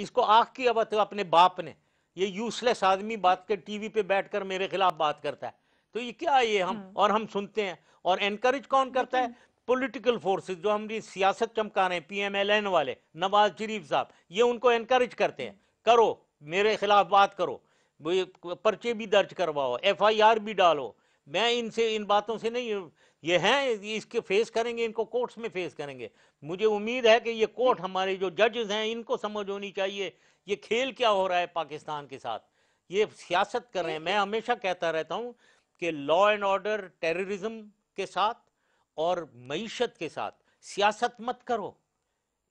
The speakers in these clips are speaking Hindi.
इसको आँख की अब तो अपने बाप ने, ये यूजलेस आदमी बात के टीवी पे बैठकर मेरे खिलाफ बात करता है, तो ये क्या है ये हम सुनते हैं। और एनकरेज कौन करता है? पॉलिटिकल फोर्सेस जो हमारी सियासत चमका रहे हैं, पीएमएलएन वाले, नवाज शरीफ साहब, ये उनको एनकरेज करते हैं, करो मेरे खिलाफ बात करो, पर्चे भी दर्ज करवाओ, एफआईआर भी डालो। मैं इनसे इन बातों से नहीं, ये हैं इसके फेस करेंगे, इनको कोर्ट्स में फेस करेंगे। मुझे उम्मीद है कि ये कोर्ट, हमारे जो जजेस हैं, इनको समझ होनी चाहिए ये खेल क्या हो रहा है पाकिस्तान के साथ, ये सियासत कर रहे हैं। मैं हमेशा कहता रहता हूं कि लॉ एंड ऑर्डर टेररिज्म के साथ और मईशत के साथ सियासत मत करो,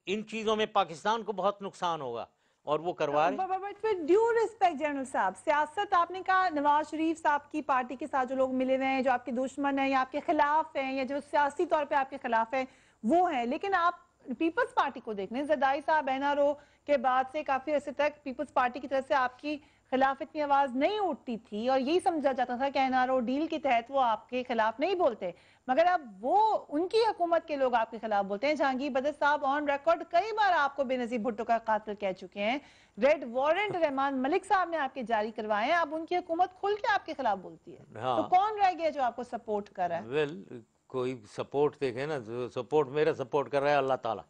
इन चीज़ों में पाकिस्तान को बहुत नुकसान होगा, और वो करवा रहे। But with due respect general साहब, सियासत आपने कहा, नवाज शरीफ साहब की पार्टी के साथ जो लोग मिले हुए हैं, जो आपके दुश्मन हैं या आपके खिलाफ हैं या जो सियासी तौर पे आपके खिलाफ है, वो है। लेकिन आप पीपल्स पार्टी को देख लें, जरदारी साहब एनआरओ के बाद से काफी अर्से तक पीपल्स पार्टी की तरफ से आपकी खिलाफ इतनी आवाज नहीं उठती थी और यही समझा जाता था कि एनआरओ डील के तहत वो आपके खिलाफ नहीं बोलते। मगर अब वो उनकी हुकूमत के लोग आपके खिलाफ बोलते हैं। जहांगीर बदर साहब ऑन रिकॉर्ड कई बार आपको बेनजीर भुट्टो का कातिल कह चुके हैं। रेड वारंट रहमान मलिक साहब ने आपके जारी करवाए हैं। अब उनकी हुकूमत खुल के आपके खिलाफ बोलती है। हाँ, तो कौन रह गया जो आपको सपोर्ट कर रहा है? वेल कोई सपोर्ट देखे ना, जो सपोर्ट मेरा सपोर्ट कर रहा है अल्लाह ताला,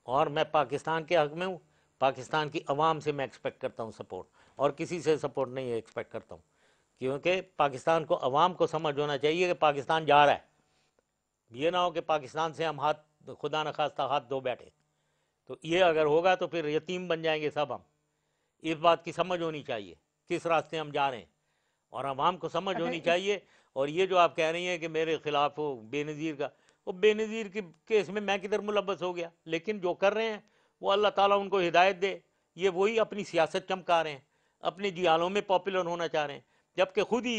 और मैं पाकिस्तान के हक में हूँ, पाकिस्तान की अवाम से मैं एक्सपेक्ट करता हूँ सपोर्ट, और किसी से सपोर्ट नहीं एक्सपेक्ट करता हूँ, क्योंकि पाकिस्तान को, अवाम को समझ होना चाहिए कि पाकिस्तान जा रहा है। ये ना हो कि पाकिस्तान से हम हाथ, खुदा न खास्ता हाथ धो बैठे, तो ये अगर होगा तो फिर यतीम बन जाएंगे सब हम। इस बात की समझ होनी चाहिए किस रास्ते हम जा रहे हैं, और अवाम को समझ होनी चाहिए। और ये जो आप कह रही हैं कि मेरे खिलाफ हो बेनज़ीर का, वो बेनज़ीर के केस में मैं किधर मुलव्वस हो गया? लेकिन जो कर रहे हैं वो अल्लाह ताला उनको हिदायत दे, ये वही अपनी सियासत चमका रहे हैं, अपने जियालों में पॉपुलर होना चाह रहे हैं, जबकि खुद ही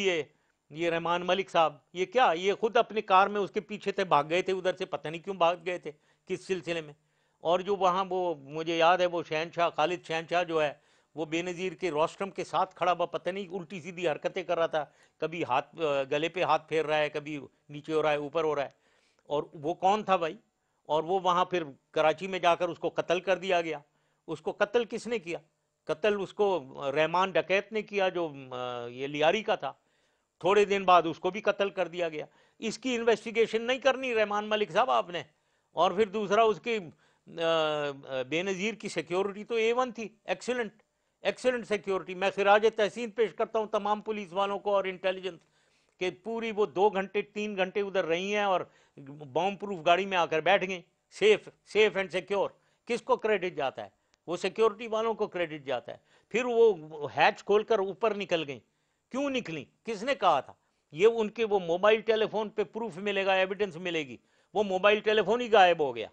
ये रहमान मलिक साहब, ये क्या, ये खुद अपनी कार में उसके पीछे थे, भाग गए थे उधर से, पता नहीं क्यों भाग गए थे, किस सिलसिले में। और जो वहाँ वो, मुझे याद है वो शहनशाह, खालिद शहनशाह जो है, वो बेनज़ीर के रोस्ट्रम के साथ खड़ा हुआ, पता नहीं उल्टी सीधी हरकतें कर रहा था, कभी हाथ गले पे हाथ फेर रहा है, कभी नीचे हो रहा है, ऊपर हो रहा है। और वो कौन था भाई? और वो वहाँ फिर कराची में जाकर उसको कत्ल कर दिया गया। उसको कत्ल किसने किया? कत्ल उसको रहमान डकैत ने किया, जो ये लियारी का था। थोड़े दिन बाद उसको भी कत्ल कर दिया गया। इसकी इन्वेस्टिगेशन नहीं करनी रहमान मलिक साहब आपने? और फिर दूसरा, उसकी बेनज़ीर की सिक्योरिटी तो A1 थी, एक्सीलेंट, एक्सीलेंट सिक्योरिटी। मैं खिराज तहसीन पेश करता हूँ तमाम पुलिस वालों को और इंटेलिजेंस के, पूरी वो 2 घंटे 3 घंटे उधर रही हैं और बॉम्ब प्रूफ गाड़ी में आकर बैठ गई, सेफ, सेफ एंड सिक्योर। किसको क्रेडिट जाता है? वो सिक्योरिटी वालों को क्रेडिट जाता है। फिर वो हैच खोलकर ऊपर निकल गई, क्यों निकली? किसने कहा था? ये उनके वो मोबाइल टेलीफोन पे प्रूफ मिलेगा, एविडेंस मिलेगी, वो मोबाइल टेलीफोन ही गायब हो गया।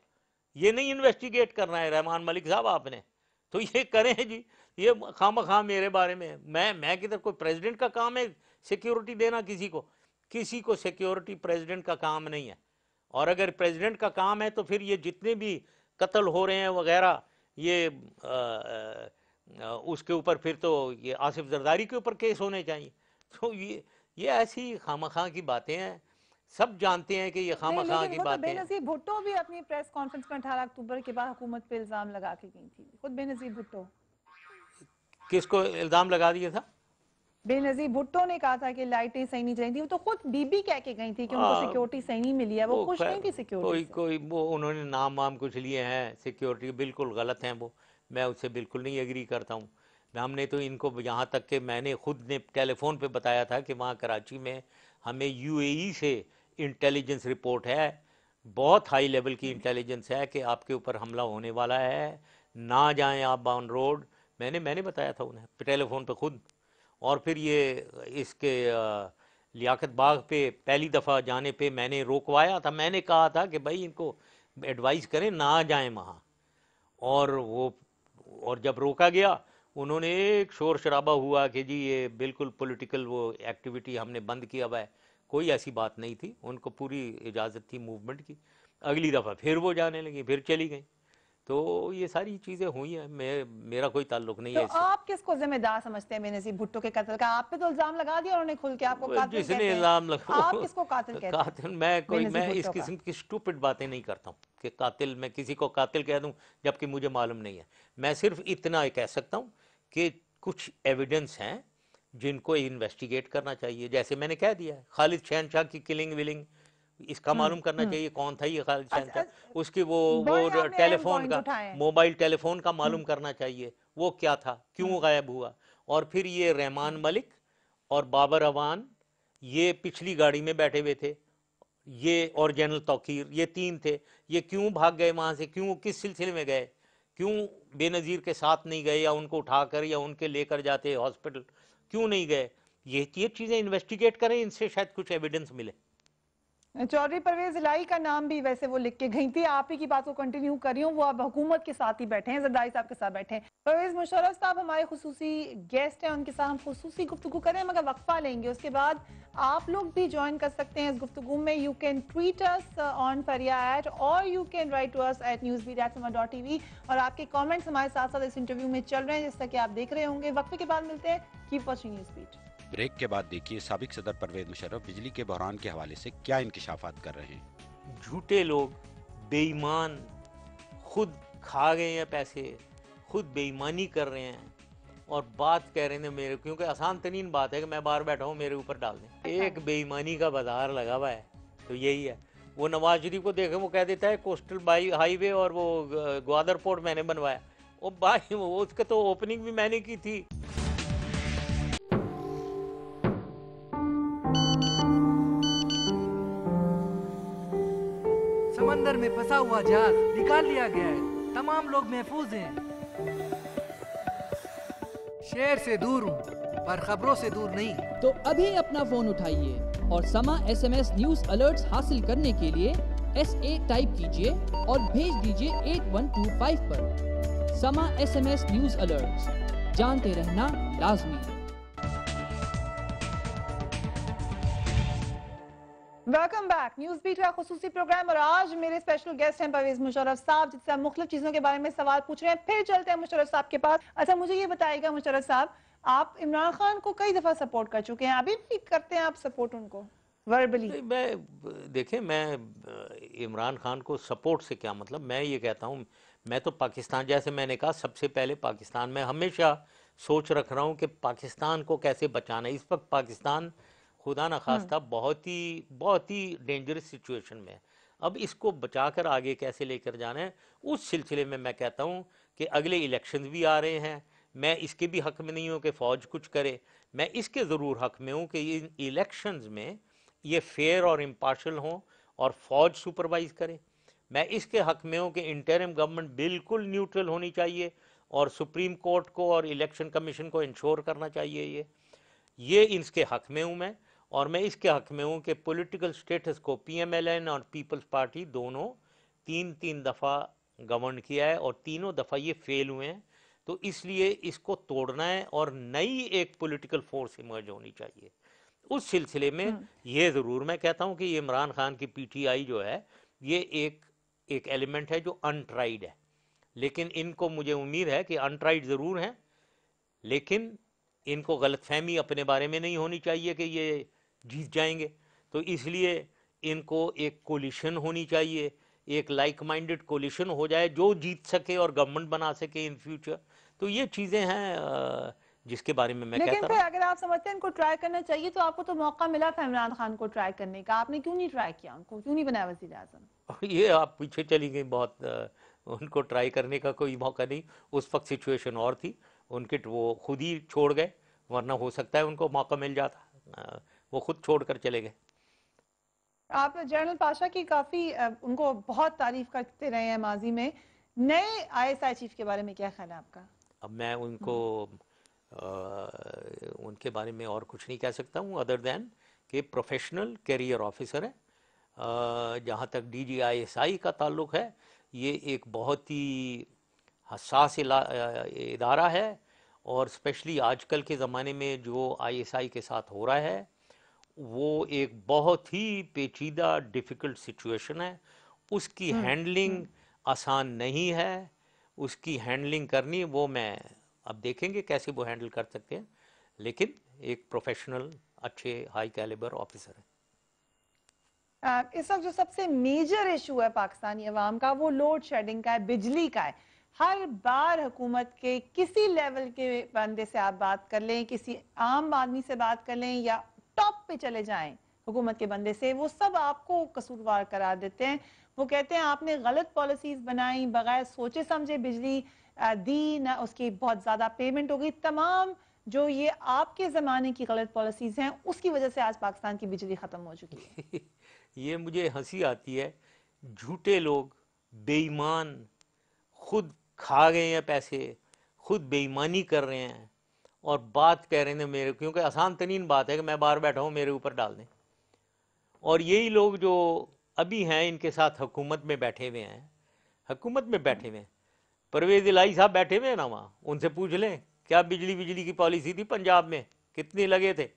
ये नहीं इन्वेस्टिगेट करना है रहमान मलिक साहब आपने, तो ये करें जी। ये खाम खा मेरे बारे में, मैं किधर, कोई प्रेसिडेंट का काम है सिक्योरिटी देना किसी को? किसी को सिक्योरिटी प्रेसिडेंट का काम नहीं है। और अगर प्रेसिडेंट का काम है तो फिर ये जितने भी कत्ल हो रहे हैं वगैरह, ये उसके ऊपर फिर तो ये आसिफ जरदारी के ऊपर केस होने चाहिए। तो ये ऐसी खामखा की बातें हैं, सब जानते हैं कि ये खामखा लेकिन की वो तो बातें हैं। बेनजीर भुट्टो भी अपनी प्रेस कॉन्फ्रेंस में 18 अक्टूबर के बाद हुकूमत पे इल्जाम लगा के गई थी, खुद बेनजीर भुट्टो। किसको इल्ज़ाम लगा दिया था? बेनजीर भुट्टो ने कहा था कि लाइटें सही नहीं चली थी। वो तो खुद बीबी कह के गई थी कि उनको आ, सिक्योरिटी सही नहीं मिली है, वो वो खुश नहीं थी सिक्योरिटी कोई से। कोई वो उन्होंने नाम वाम कुछ लिए हैं सिक्योरिटी, बिल्कुल गलत हैं वो, मैं उससे बिल्कुल नहीं एग्री करता हूँ। हमने तो इनको यहाँ तक कि मैंने खुद ने टेलीफोन पे बताया था कि वहाँ कराची में हमें यूएई से इंटेलिजेंस रिपोर्ट है, बहुत हाई लेवल की इंटेलिजेंस है कि आपके ऊपर हमला होने वाला है, ना जाएं आप ऑन रोड। मैंने बताया था उन्हें टेलीफोन पे खुद। और फिर ये इसके लियाकत बाग पे पहली दफ़ा जाने पे मैंने रोकवाया था, मैंने कहा था कि भाई इनको एडवाइस करें ना जाएं वहाँ। और वो, और जब रोका गया, उन्होंने एक शोर शराबा हुआ कि जी ये बिल्कुल पॉलिटिकल वो एक्टिविटी हमने बंद किया हुआ है। कोई ऐसी बात नहीं थी, उनको पूरी इजाज़त थी मूवमेंट की। अगली दफ़ा फिर वो जाने लगी, फिर चली गई। तो ये सारी चीज़ें हुई हैं, मेरा कोई ताल्लुक नहीं तो है इससे। आप किसको जिम्मेदार समझते हैं बेनजीर भुट्टो के कत्ल का? आप पे तो इल्जाम लगा दिया उन्होंने खुल के, आपको वो कातिल जिसने कहते हैं। इल्ज़ाम लगा आप किसको कातिल कहते हैं कातिल बेनजीर मैं इस भुट्टो का? किस्म की स्टूपिड बातें नहीं करता हूँ कि कातिल, मैं किसी को कातिल कह दूँ जबकि मुझे मालूम नहीं है। मैं सिर्फ इतना ही कह सकता हूँ कि कुछ एविडेंस हैं जिनको इन्वेस्टिगेट करना चाहिए। जैसे मैंने कह दिया है, खालिद शहनशाह की किलिंग विलिंग, इसका मालूम करना चाहिए कौन था ये खालिद अच्छा, शहनशाह। उसकी बड़े वो आपने अहम टेलीफोन पॉइंट्स का, उठाए हैं। मोबाइल टेलीफोन का मालूम करना चाहिए, वो क्या था, क्यों हम्म गायब हुआ। और फिर ये रहमान मलिक और बाबर अवान, ये पिछली गाड़ी में बैठे हुए थे, ये और जनरल तौकीर, ये तीन थे। ये क्यों भाग गए वहाँ से, क्यों, किस सिलसिले में गए, क्यों बेनज़ीर के साथ नहीं गए या उनको उठाकर या उनके लेकर जाते हॉस्पिटल, क्यों नहीं गए। ये चीज़ें इन्वेस्टिगेट करें, इनसे शायद कुछ एविडेंस मिले। चौधरी परवेज इलाही का नाम भी वैसे वो लिख के गई थी। आप ही की बात को कंटिन्यू कर रही हूँ, वो अब हुकूमत के साथ ही बैठे हैं, जरदारी साहब के साथ बैठे हैं। परवेज मुशर्रफ साहब हमारे खुसूसी गेस्ट हैं, उनके साथ हम खुसूसी गुफ्तगू करें, मगर वक्फा लेंगे। उसके बाद आप लोग भी ज्वाइन कर सकते हैं इस गुफ्तगू में। You can tweet us on फरिया@ और you can write to us at newsbeat@sama.tv। और आपके कॉमेंट्स हमारे साथ साथ इस इंटरव्यू में चल रहे हैं, जैसा कि आप देख रहे होंगे। वक्फे के बाद मिलते हैं। Keep watching न्यूज़बीट। ब्रेक के बाद देखिए साबिक सदर परवेज मुशर्रफ बिजली के बहरान के हवाले से क्या इंकिशाफात कर रहे हैं। झूठे लोग, बेईमान, खुद खा गए हैं पैसे, खुद बेईमानी कर रहे हैं और बात कह रहे हैं मेरे, क्योंकि आसान तरीन बात है कि मैं बाहर बैठा हूँ मेरे ऊपर डाल दें। एक बेईमानी का बाजार लगा हुआ है, तो यही है। वो नवाज शरीफ को देखे, वो कह देता है कोस्टल हाईवे और वो ग्वादर पोर्ट मैंने बनवाया। वो भाई, वो उसके तो ओपनिंग भी मैंने की थी। समंदर में फंसा हुआ जहाज निकाल लिया गया है, तमाम लोग महफूज हैं। शहर से दूर हूँ पर खबरों से दूर नहीं। तो अभी अपना फोन उठाइए और समा SMS न्यूज अलर्ट्स हासिल करने के लिए SA टाइप कीजिए और भेज दीजिए 8125 पर। समा SMS न्यूज अलर्ट्स, जानते रहना लाजमी। वेलकम बैक, न्यूज़ बीट का खुसूसी प्रोग्राम। और आज मेरे स्पेशल गेस्ट हैं परवेज मुशर्रफ साहब, जिससे हम मुख्तलिफ चीज़ों के बारे में सवाल पूछ रहे हैं। फिर चलते हैं मुशर्रफ साहब के पास। अच्छा, मुझे ये बताइएगा मुशर्रफ साहब, आप इमरान खान को कई दफ़ा सपोर्ट कर चुके हैं, अभी भी करते हैं आप सपोर्ट उनको वर्बली? नहीं, देखें, मैं इमरान खान को सपोर्ट से क्या मतलब, मैं ये कहता हूँ, मैं तो पाकिस्तान, जैसे मैंने कहा सबसे पहले पाकिस्तान में हमेशा सोच रख रहा हूँ कि पाकिस्तान को कैसे बचाना है। इस वक्त पाकिस्तान खुदा न खास्ता बहुत ही डेंजरस सिचुएशन में है। अब इसको बचाकर आगे कैसे लेकर जाना है, उस सिलसिले में मैं कहता हूँ कि अगले इलेक्शन भी आ रहे हैं। मैं इसके भी हक़ में नहीं हूँ कि फ़ौज कुछ करे, मैं इसके ज़रूर हक़ में हूँ कि इन इलेक्शंस में ये फेयर और इम्पार्शल हों और फ़ौज सुपरवाइज़ करे। मैं इसके हक़ में हूँ कि इंटरिम गवर्नमेंट बिल्कुल न्यूट्रल होनी चाहिए और सुप्रीम कोर्ट को और इलेक्शन कमीशन को इंश्योर करना चाहिए। ये इसके हक़ में हूँ मैं। और मैं इसके हक़ में हूँ कि पॉलिटिकल स्टेटस को PMLN और पीपल्स पार्टी दोनों तीन दफ़ा गवर्न किया है और तीनों दफ़ा ये फेल हुए हैं। तो इसलिए इसको तोड़ना है और नई एक पॉलिटिकल फोर्स इमर्ज होनी चाहिए। उस सिलसिले में ये ज़रूर मैं कहता हूँ कि इमरान खान की PTI जो है, ये एक एलिमेंट है जो अनट्राइड है। लेकिन इनको, मुझे उम्मीद है कि अनट्राइड ज़रूर हैं, लेकिन इनको गलतफहमी अपने बारे में नहीं होनी चाहिए कि ये जीत जाएंगे। तो इसलिए इनको एक कोलिशन होनी चाहिए, एक लाइक माइंडेड कोलिशन हो जाए जो जीत सके और गवर्नमेंट बना सके इन फ्यूचर। तो ये चीज़ें हैं जिसके बारे में मैं लेकिन कहता फिर हूँ। अगर आप समझते हैं इनको ट्राई करना चाहिए, तो आपको तो मौका मिला था इमरान खान को ट्राई करने का, आपने क्यों नहीं ट्राई किया उनको, क्यों नहीं बनाया वज़ीर आज़म? ये आप पीछे चली गई बहुत, उनको ट्राई करने का कोई मौका नहीं। उस वक्त सिचुएशन और थी, उनके वो खुद ही छोड़ गए, वरना हो सकता है उनको मौका मिल जाता। वो खुद छोड़कर चले गए। आप जनरल पाशा की काफ़ी उनको बहुत तारीफ करते रहे हैं माजी में। नए ISI चीफ के बारे में क्या ख्याल है आपका? अब मैं उनको उनके बारे में और कुछ नहीं कह सकता हूँ अदर दैन कि प्रोफेशनल कैरियर ऑफिसर है। जहाँ तक DGISI का ताल्लुक़ है, ये एक बहुत ही हसास इदारा है और स्पेशली आजकल के ज़माने में जो ISI के साथ हो रहा है, वो एक बहुत ही पेचीदा डिफ़िकल्ट सिचुएशन है। उसकी हैंडलिंग आसान नहीं है। उसकी हैंडलिंग करनी, वो मैं अब देखेंगे कैसे वो हैंडल कर सकते हैं, लेकिन एक प्रोफेशनल अच्छे हाई कैलिबर ऑफिसर है। इस वक्त जो सबसे मेजर इशू है पाकिस्तानी अवाम का वो लोड शेडिंग का है, बिजली का है। हर बार हुकूमत के किसी लेवल के बंदे से आप बात कर लें, किसी आम आदमी से बात कर लें या टॉप पे चले जाएं हुकूमत के बंदे से, वो सब आपको कसूरवार करार देते हैं। वो कहते हैं आपने गलत पॉलिसीज बनाई, बगैर सोचे समझे बिजली दी, ना उसकी बहुत ज्यादा पेमेंट हो गई। तमाम जो ये आपके जमाने की गलत पॉलिसीज हैं उसकी वजह से आज पाकिस्तान की बिजली खत्म हो चुकी है। ये मुझे हंसी आती है, झूठे लोग, बेईमान, खुद खा गए हैं पैसे, खुद बेईमानी कर रहे हैं और बात कह रहे हैं मेरे, क्योंकि आसान तरीन बात है कि मैं बाहर बैठा हूँ मेरे ऊपर डाल दें। और यही लोग जो अभी हैं इनके साथ हुकूमत में बैठे हुए हैं, हुकूमत में बैठे हुए हैं, परवेज इलाही साहब बैठे हुए हैं ना वहाँ, उनसे पूछ लें क्या बिजली की पॉलिसी थी पंजाब में, कितने लगे थे।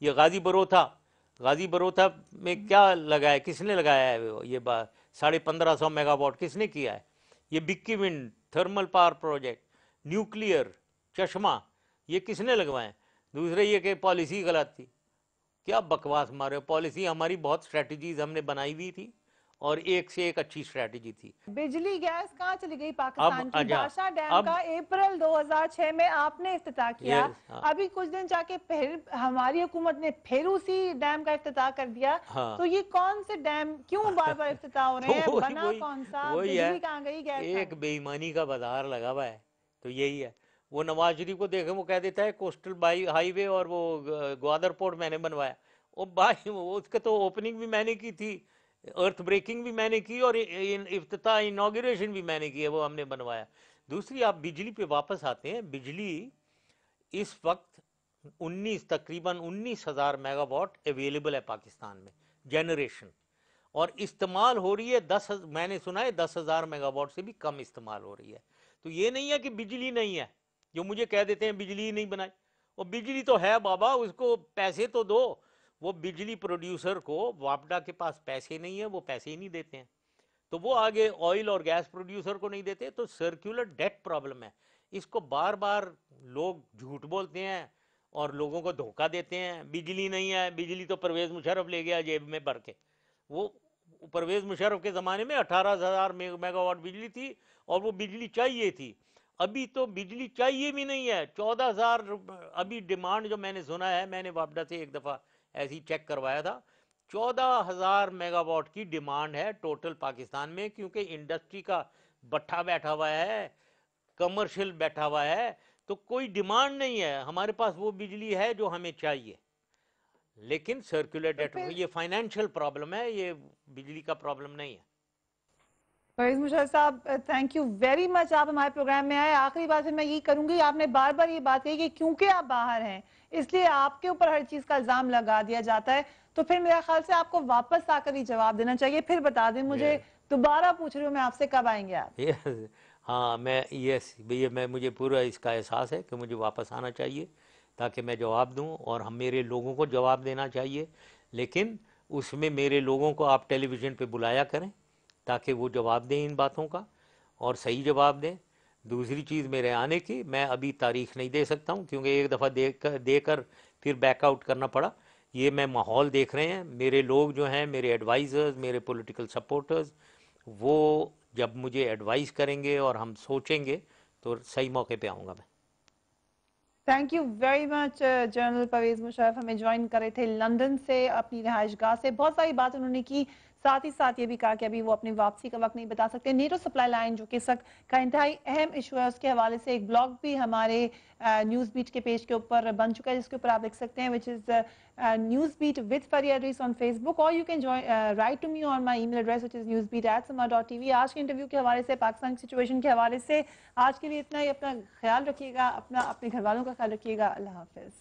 ये गाजी बरोथा में क्या लगाया, किसने लगाया है ये 1550 मेगावाट किसने किया है। ये Bhikki wind thermal power project, nuclear, Chashma, ये किसने लगवाए। दूसरे ये कि पॉलिसी गलत थी, क्या बकवास मारे। पॉलिसी हमारी बहुत स्ट्रेटजीज हमने बनाई हुई थी और एक से एक अच्छी स्ट्रेटजी थी। बिजली गैस कहाँ चली गई पाकिस्तान की? अच्छा, बादशाह डैम का अप्रैल 2006 में आपने इफ्तिताह किया। हाँ। अभी कुछ दिन जाके फिर हमारी हुकूमत ने फिर उसी डैम का इफ्तिताह कर दिया। हाँ। तो ये कौन से डैम क्यों बार बार इफ्तिताह हो रहे हैं? तो बना कौन सा? बिजली कहाँ गई? गैस एक बेईमानी का बाजार लगा हुआ है। तो यही है, वो नवाज शरीफ को देखे वो कह देता है कोस्टल हाईवे और वो ग्वादर पोर्ट मैंने बनवाया। ओ भाई, उसके तो ओपनिंग भी मैंने की थी, अर्थ ब्रेकिंग भी मैंने की और इफ्तिताह इनॉग्रेशन भी मैंने की है, वो हमने बनवाया। दूसरी, आप बिजली पे वापस आते हैं। बिजली इस वक्त तकरीबन 19,000 मेगावाट अवेलेबल है पाकिस्तान में जनरेशन, और इस्तेमाल हो रही है मैंने सुना है 10,000 मेगावाट से भी कम इस्तेमाल हो रही है। तो ये नहीं है कि बिजली नहीं है, जो मुझे कह देते हैं बिजली नहीं बनाई। वो बिजली तो है बाबा, उसको पैसे तो दो। वो बिजली प्रोड्यूसर को, वापडा के पास पैसे नहीं है, वो पैसे ही नहीं देते हैं, तो वो आगे ऑयल और गैस प्रोड्यूसर को नहीं देते। तो सर्कुलर डेट प्रॉब्लम है। इसको बार बार लोग झूठ बोलते हैं और लोगों को धोखा देते हैं। बिजली नहीं है, बिजली तो परवेज मुशर्रफ ले गया जेब में भर के। वो परवेज मुशर्रफ के ज़माने में 18,000 मेगावाट बिजली थी और वो बिजली चाहिए थी। अभी तो बिजली चाहिए भी नहीं है, 14,000 अभी डिमांड जो मैंने सुना है, मैंने वापडा से एक दफ़ा ऐसी चेक करवाया था, 14,000 मेगावाट की डिमांड है टोटल पाकिस्तान में, क्योंकि इंडस्ट्री का भट्ठा बैठा हुआ है, कमर्शियल बैठा हुआ है, तो कोई डिमांड नहीं है। हमारे पास वो बिजली है जो हमें चाहिए, लेकिन सर्कुलर डेट, ये फाइनेंशियल प्रॉब्लम है, ये बिजली का प्रॉब्लम नहीं है। परवेज मुशर्रफ साहब, थैंक यू वेरी मच, आप हमारे प्रोग्राम में आए। आखिरी बात फिर मैं यही करूंगी, आपने बार बार ये बात कही कि क्योंकि आप बाहर हैं इसलिए आपके ऊपर हर चीज का इल्जाम लगा दिया जाता है, तो फिर मेरे ख्याल से आपको वापस आकर ही जवाब देना चाहिए। फिर बता दें मुझे, दोबारा पूछ रही हूँ मैं आपसे, कब आएंगे आप? हाँ, मैं भैया, मुझे पूरा इसका एहसास है कि मुझे वापस आना चाहिए ताकि मैं जवाब दूं, और हम मेरे लोगों को जवाब देना चाहिए, लेकिन उसमें मेरे लोगों को आप टेलीविज़न पे बुलाया करें ताकि वो जवाब दें इन बातों का, और सही जवाब दें। दूसरी चीज़, मेरे आने की मैं अभी तारीख नहीं दे सकता हूँ, क्योंकि एक दफ़ा देकर फिर बैकआउट करना पड़ा। ये मैं माहौल देख रहे हैं, मेरे लोग जो हैं, मेरे एडवाइज़र्स, मेरे पॉलिटिकल सपोर्टर्स, वो जब मुझे एडवाइस करेंगे और हम सोचेंगे तो सही मौके पे आऊँगा मैं। Thank you very much general Parvez Musharraf हमें ज्वाइन कर रहे थे लंदन से, अपनी रिहाइश गाह से। बहुत सारी बात उन्होंने की, साथ ही साथ ये भी कहा कि अभी वो अपनी वापसी का वक्त नहीं बता सकते। नेटो सप्लाई लाइन जो कि इस वक्त का इंतहाई अहम इशू है, उसके हवाले से एक ब्लॉग भी हमारे न्यूज़ बीट के पेज के ऊपर बन चुका है, जिसके ऊपर आप देख सकते हैं, which is Newsbeat with Faria Idrees on Facebook, और you can write to me on my email address which is newsbeat@sama.tv। आज के इंटरव्यू के हवाले से, पाकिस्तान की सिचुएशन के हवाले से आज के लिए इतना ही। अपना ख्याल रखिएगा, अपने घर वालों का ख्याल रखिएगा। अल्लाह हाफिज़।